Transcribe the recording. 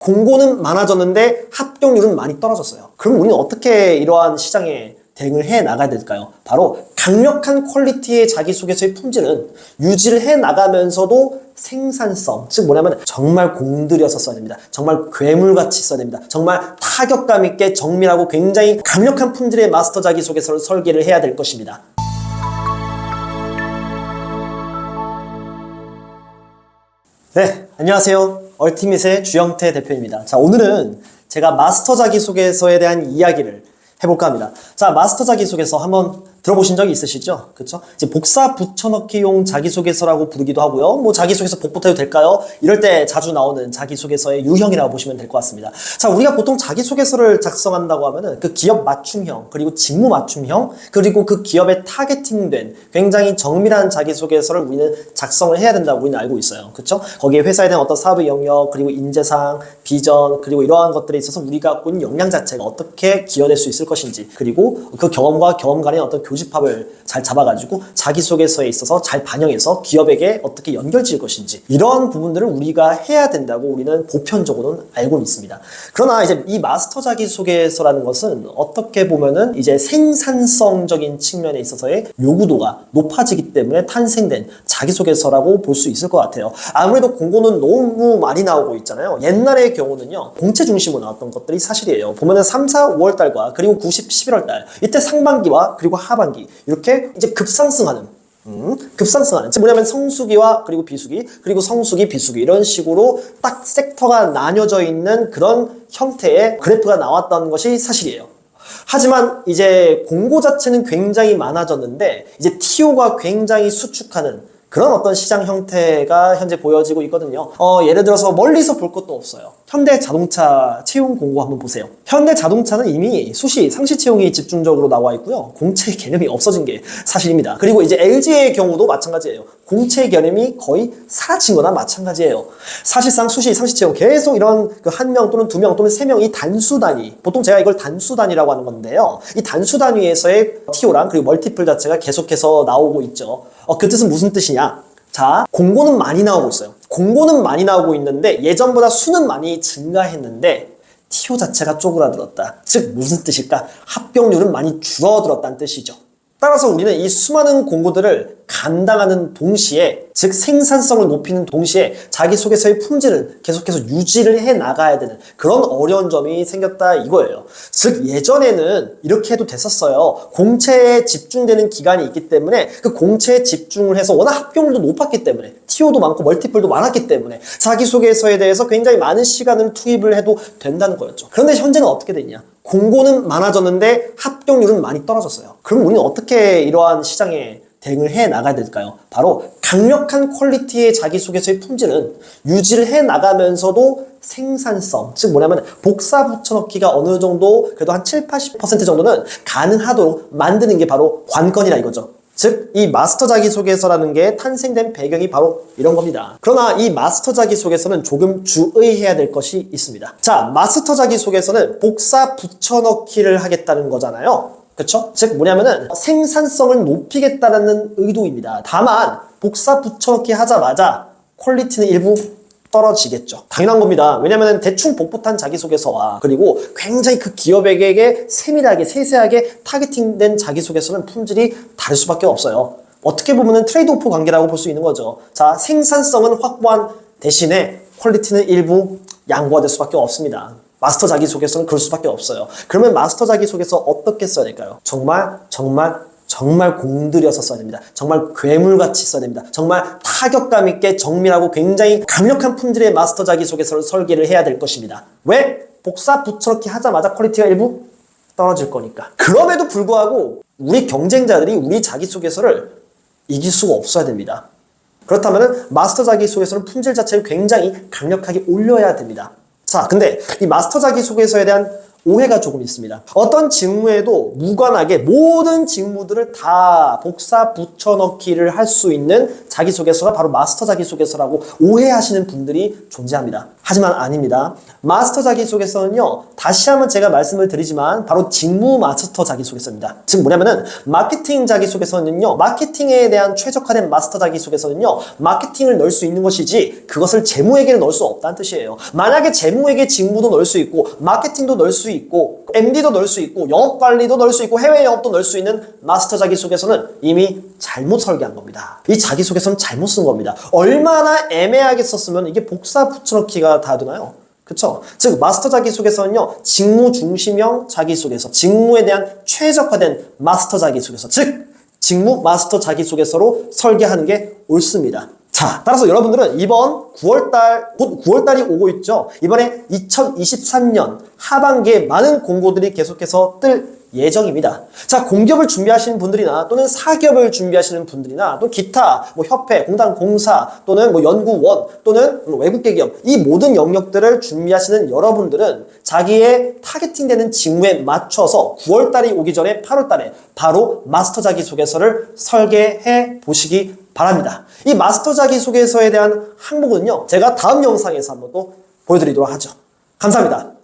공고는 많아졌는데 합격률은 많이 떨어졌어요. 그럼 우리는 어떻게 이러한 시장에 대응을 해 나가야 될까요? 바로 강력한 퀄리티의 자기소개서의 품질은 유지를 해 나가면서도 생산성, 즉 뭐냐면 정말 공들여서 써야 됩니다. 정말 괴물같이 써야 됩니다. 정말 타격감 있게 정밀하고 굉장히 강력한 품질의 마스터 자기소개서를 설계를 해야 될 것입니다. 네, 안녕하세요. 얼티밋의 주영태 대표입니다. 자, 오늘은 제가 마스터 자기소개서에 대한 이야기를 해볼까 합니다. 자, 마스터 자기소개서 한번 들어보신 적이 있으시죠? 그쵸? 이제 복사 붙여넣기용 자기소개서라고 부르기도 하고요. 뭐 자기소개서 복붙해도 될까요? 이럴 때 자주 나오는 자기소개서의 유형이라고 보시면 될 것 같습니다. 자, 우리가 보통 자기소개서를 작성한다고 하면은 그 기업 맞춤형, 그리고 직무 맞춤형, 그리고 그 기업에 타겟팅된 굉장히 정밀한 자기소개서를 우리는 작성을 해야 된다고 우리는 알고 있어요. 그쵸? 거기에 회사에 대한 어떤 사업의 영역, 그리고 인재상, 비전, 그리고 이러한 것들에 있어서 우리가 갖고 있는 역량 자체가 어떻게 기여될 수 있을 것인지, 그리고 그 경험과 경험 간의 어떤 교집합을 잘 잡아가지고 자기소개서에 있어서 잘 반영해서 기업에게 어떻게 연결지을 것인지, 이런 부분들을 우리가 해야 된다고 우리는 보편적으로는 알고 있습니다. 그러나 이제 이 마스터 자기소개서라는 것은 어떻게 보면은 이제 생산성적인 측면에 있어서의 요구도가 높아지기 때문에 탄생된 자기소개서라고 볼 수 있을 것 같아요. 아무래도 공고는 너무 많이 나오고 있잖아요. 옛날의 경우는요, 공채 중심으로 나왔던 것들이 사실이에요. 보면은 3, 4, 5월 달과 그리고 90, 11월 달, 이때 상반기와 그리고 하반기 이렇게 이제 급상승하는 즉 뭐냐면 성수기와 그리고 비수기, 그리고 성수기, 비수기, 이런 식으로 딱 섹터가 나뉘어져 있는 그런 형태의 그래프가 나왔던 것이 사실이에요. 하지만 이제 공고 자체는 굉장히 많아졌는데 이제 TO가 굉장히 수축하는 그런 어떤 시장 형태가 현재 보여지고 있거든요. 예를 들어서 멀리서 볼 것도 없어요. 현대자동차 채용 공고 한번 보세요. 현대자동차는 이미 수시, 상시 채용이 집중적으로 나와 있고요. 공채 개념이 없어진 게 사실입니다. 그리고 이제 LG의 경우도 마찬가지예요. 공채 개념이 거의 사라진 거나 마찬가지예요. 사실상 수시, 상시 채용 계속 이런 그 한 명 또는 두 명 또는 세 명이 단수 단위, 보통 제가 이걸 단수 단위라고 하는 건데요. 이 단수 단위에서의 TO랑 그리고 멀티플 자체가 계속해서 나오고 있죠. 그 뜻은 무슨 뜻이냐? 자, 공고는 많이 나오고 있어요. 공고는 많이 나오고 있는데 예전보다 수는 많이 증가했는데 TO 자체가 쪼그라들었다. 즉 무슨 뜻일까? 합격률은 많이 줄어들었다는 뜻이죠. 따라서 우리는 이 수많은 공고들을 감당하는 동시에, 즉 생산성을 높이는 동시에 자기소개서의 품질을 계속해서 유지를 해 나가야 되는 그런 어려운 점이 생겼다 이거예요. 즉 예전에는 이렇게 해도 됐었어요. 공채에 집중되는 기간이 있기 때문에 그 공채에 집중을 해서 워낙 합격률도 높았기 때문에 TO도 많고 멀티플도 많았기 때문에 자기소개서에 대해서 굉장히 많은 시간을 투입을 해도 된다는 거였죠. 그런데 현재는 어떻게 됐냐? 공고는 많아졌는데 합격률은 많이 떨어졌어요. 그럼 우리는 어떻게 이러한 시장에 대응을 해 나가야 될까요? 바로 강력한 퀄리티의 자기소개서의 품질은 유지를 해 나가면서도 생산성, 즉 뭐냐면 복사 붙여넣기가 어느 정도 그래도 한 7, 80% 정도는 가능하도록 만드는 게 바로 관건이라 이거죠. 즉 이 마스터 자기소개서라는 게 탄생된 배경이 바로 이런 겁니다. 그러나 이 마스터 자기소개서는 조금 주의해야 될 것이 있습니다. 자, 마스터 자기소개서는 복사 붙여넣기를 하겠다는 거잖아요. 그쵸? 즉 뭐냐면은 생산성을 높이겠다는 의도입니다. 다만 복사 붙여넣기 하자마자 퀄리티는 일부 떨어지겠죠. 당연한 겁니다. 왜냐면 대충 복붙한 자기소개서와 그리고 굉장히 그 기업에게 세밀하게 세세하게 타겟팅된 자기소개서는 품질이 다를 수밖에 없어요. 어떻게 보면은 트레이드오프 관계라고 볼 수 있는 거죠. 자, 생산성은 확보한 대신에 퀄리티는 일부 양보가 될 수밖에 없습니다. 마스터 자기소개서는 그럴 수밖에 없어요. 그러면 마스터 자기소개서 어떻게 써야 될까요? 정말 공들여서 써야 됩니다. 정말 괴물같이 써야 됩니다. 정말 타격감 있게 정밀하고 굉장히 강력한 품질의 마스터 자기소개서를 설계를 해야 될 것입니다. 왜? 복사 붙여넣기 하자마자 퀄리티가 일부 떨어질 거니까. 그럼에도 불구하고 우리 경쟁자들이 우리 자기소개서를 이길 수가 없어야 됩니다. 그렇다면 마스터 자기소개서는 품질 자체를 굉장히 강력하게 올려야 됩니다. 자, 근데 이 마스터 자기소개서에 대한 오해가 조금 있습니다. 어떤 직무에도 무관하게 모든 직무들을 다 복사 붙여넣기를 할 수 있는 자기소개서가 바로 마스터 자기소개서라고 오해하시는 분들이 존재합니다. 하지만 아닙니다. 마스터 자기소개서는요, 다시 한번 제가 말씀을 드리지만 바로 직무 마스터 자기소개서입니다. 즉 뭐냐면은 마케팅 자기소개서는요, 마케팅에 대한 최적화된 마스터 자기소개서는요, 마케팅을 넣을 수 있는 것이지 그것을 재무회계를 넣을 수 없다는 뜻이에요. 만약에 재무회계 직무도 넣을 수 있고 마케팅도 넣을 수 있고 MD도 넣을 수 있고 영업관리도 넣을 수 있고 해외 영업도 넣을 수 있는 마스터 자기소개서는 이미 잘못 설계한 겁니다. 이 자기소개서는 잘못 쓴 겁니다. 얼마나 애매하게 썼으면 이게 복사 붙여넣기가 다 되나요? 그쵸? 즉 마스터 자기소개서는요, 직무 중심형 자기소개서, 직무에 대한 최적화된 마스터 자기소개서, 즉 직무 마스터 자기소개서로 설계하는 게 옳습니다. 자, 따라서 여러분들은 이번 9월달, 곧 9월달이 오고 있죠. 이번에 2023년 하반기에 많은 공고들이 계속해서 뜰 예정입니다. 자, 공기업을 준비하시는 분들이나 또는 사기업을 준비하시는 분들이나 또 기타 뭐 협회, 공단, 공사 또는 뭐 연구원 또는 외국계 기업, 이 모든 영역들을 준비하시는 여러분들은 자기의 타겟팅되는 직무에 맞춰서 9월달이 오기 전에 8월달에 바로 마스터 자기소개서를 설계해 보시기 바랍니다. 이 마스터 자기소개서에 대한 항목은요, 제가 다음 영상에서 한번 또 보여드리도록 하죠. 감사합니다.